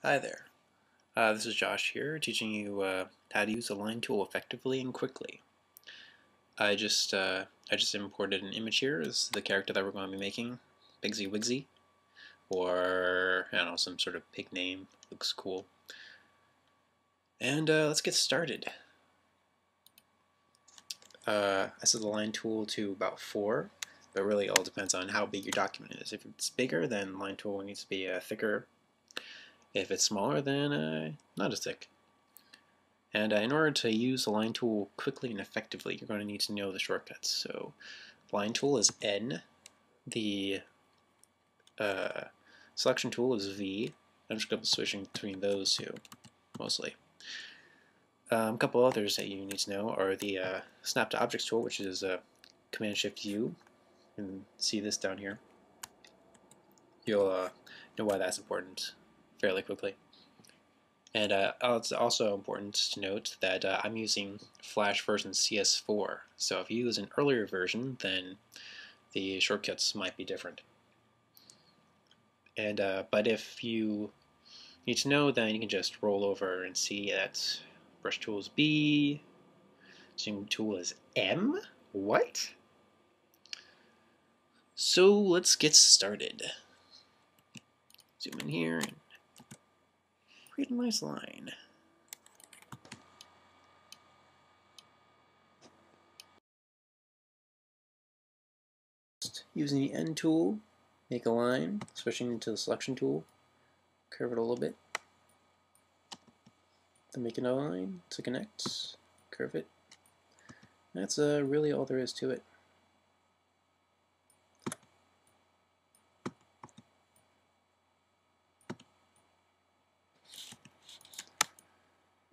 Hi there. This is Josh here, teaching you how to use the line tool effectively and quickly. I just imported an image here as the character that we're going to be making, Pigsy Wigsy, or I don't know, some sort of pig name. Looks cool. And let's get started. I set the line tool to about 4, but really all depends on how big your document is. If it's bigger, then line tool needs to be thicker. If it's smaller, then not as thick. And in order to use the line tool quickly and effectively, you're going to need to know the shortcuts. So line tool is N, the selection tool is V. I'm just going to be switching between those two, mostly. A couple others that you need to know are the snap to objects tool, which is Command-Shift-U. You can see this down here. You'll know why that's important fairly quickly. And it's also important to note that I'm using Flash version CS4. So if you use an earlier version, then the shortcuts might be different. And but if you need to know, then you can just roll over and see that brush tool is B, zoom tool is M. What? So let's get started. Zoom in here and create a nice line. Using the N tool, make a line, switching into the selection tool, curve it a little bit, then make another line to connect, curve it. That's really all there is to it.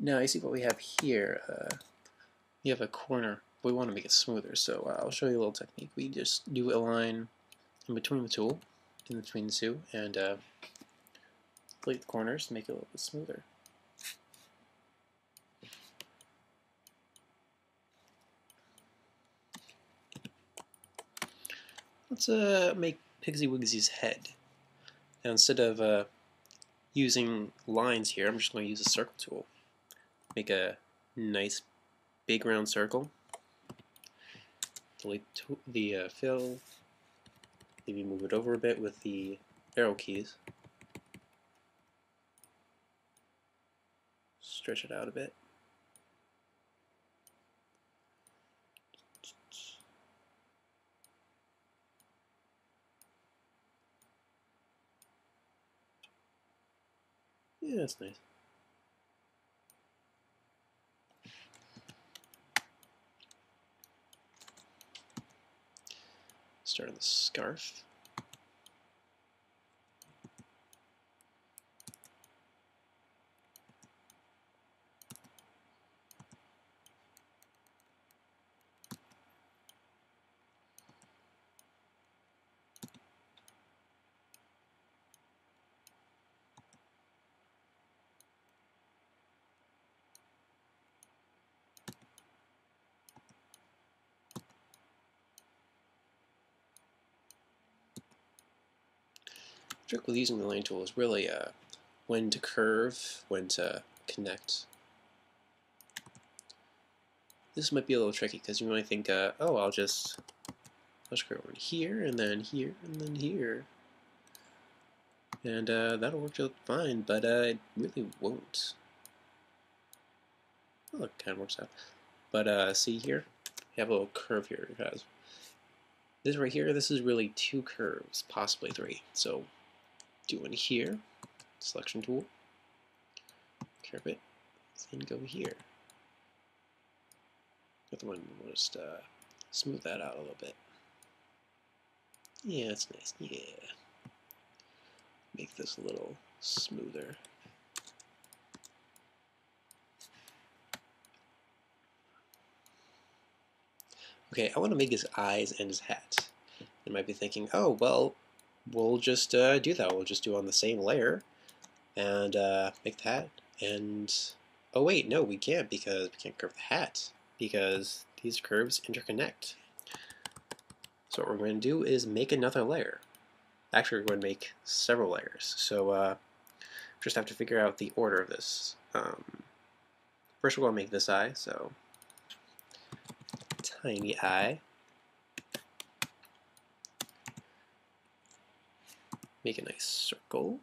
Now you see what we have here. We have a corner. We want to make it smoother, so I'll show you a little technique. We just do a line in between the tool, in between the two, and delete the corners to make it a little bit smoother. Let's make Pigsy Wigsy's head. Now instead of using lines here, I'm just going to use a circle tool. Make a nice big round circle. Delete the fill. Maybe move it over a bit with the arrow keys. Stretch it out a bit. Yeah, that's nice. Start on the scarf. The trick with using the line tool is really when to curve, when to connect. This might be a little tricky because you might think, oh, I'll just curve over here, and then here, and then here. And that'll work out fine, but it really won't. Well, it kind of works out. But see here? You have a little curve here. It has this right here. This is really 2 curves, possibly 3. So do one here, selection tool, curve it, then go here. The one we'll just smooth that out a little bit. Yeah, that's nice. Yeah. Make this a little smoother. Okay, I want to make his eyes and his hat. You might be thinking, oh, well, we'll just do that. We'll just do it on the same layer and make the hat. And, oh wait, no, we can't because we can't curve the hat because these curves interconnect. So what we're going to do is make another layer. Actually, we're going to make several layers. So just have to figure out the order of this. First we're going to make this eye, so tiny eye. Make a nice circle.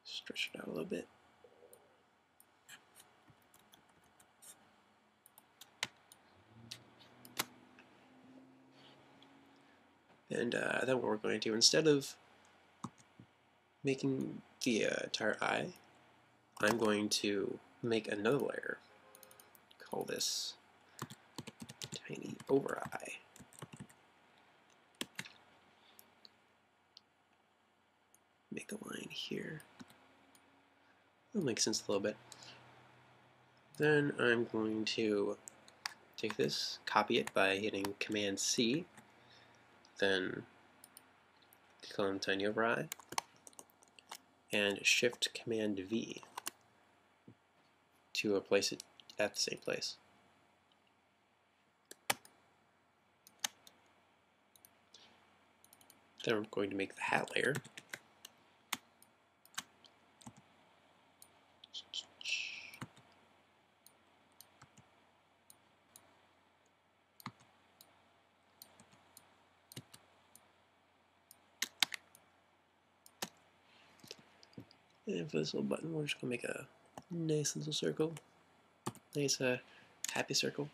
Stretch it out a little bit. And then what we're going to do, instead of making the entire eye, I'm going to make another layer. Call this tiny over eye. Make a line here. That'll make sense a little bit. Then I'm going to take this, copy it by hitting Command C, then click on tiny over eye, and Shift Command V to place it at the same place. Then I'm going to make the hat layer. And for this little button, we're just going to make a nice little circle. Nice happy circle.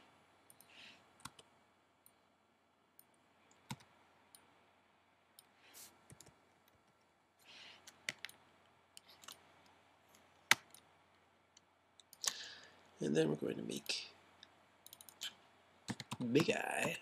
And then we're going to make big eye.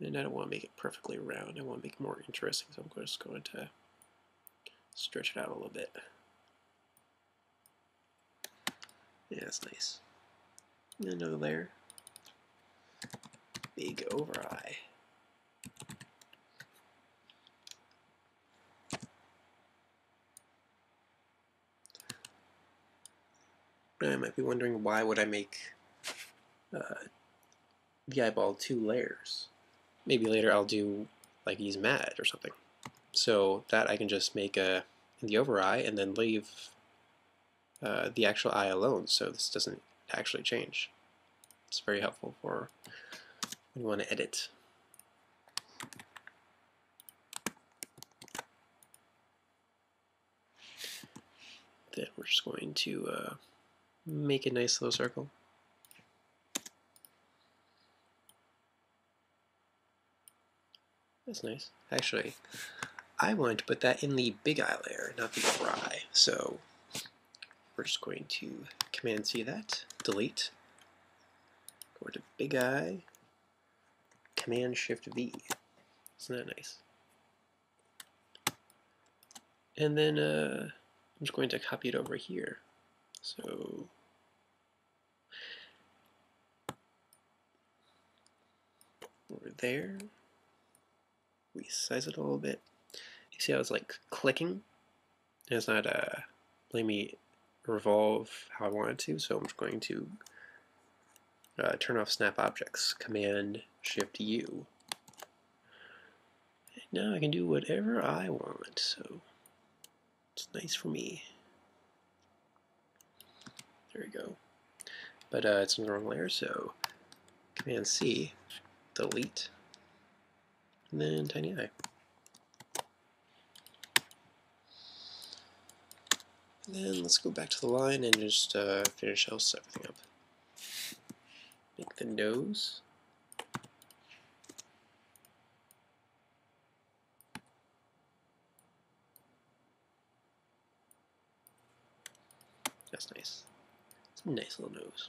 And I don't want to make it perfectly round. I want to make it more interesting, so I'm just going to stretch it out a little bit. Yeah, that's nice. And another layer. Big over eye. I might be wondering, why would I make the eyeball 2 layers? Maybe later I'll do like use matte or something. So that I can just make in the over eye and then leave the actual eye alone, so this doesn't actually change. It's very helpful for when you want to edit. Then we're just going to make a nice little circle. That's nice. Actually, I want to put that in the big eye layer, not the over eye. So we're just going to Command C that, delete, go to big eye, Command Shift V. Isn't that nice? And then I'm just going to copy it over here. So over there, resize it a little bit. You see how it's like clicking? And it's not letting me revolve how I want it to, so I'm just going to turn off snap objects, Command Shift U. And now I can do whatever I want, so it's nice for me. There we go. But it's in the wrong layer, so Command C, delete, and then tiny eye. And then let's go back to the line and just finish else everything up. Make the nose. That's nice. It's a nice little nose.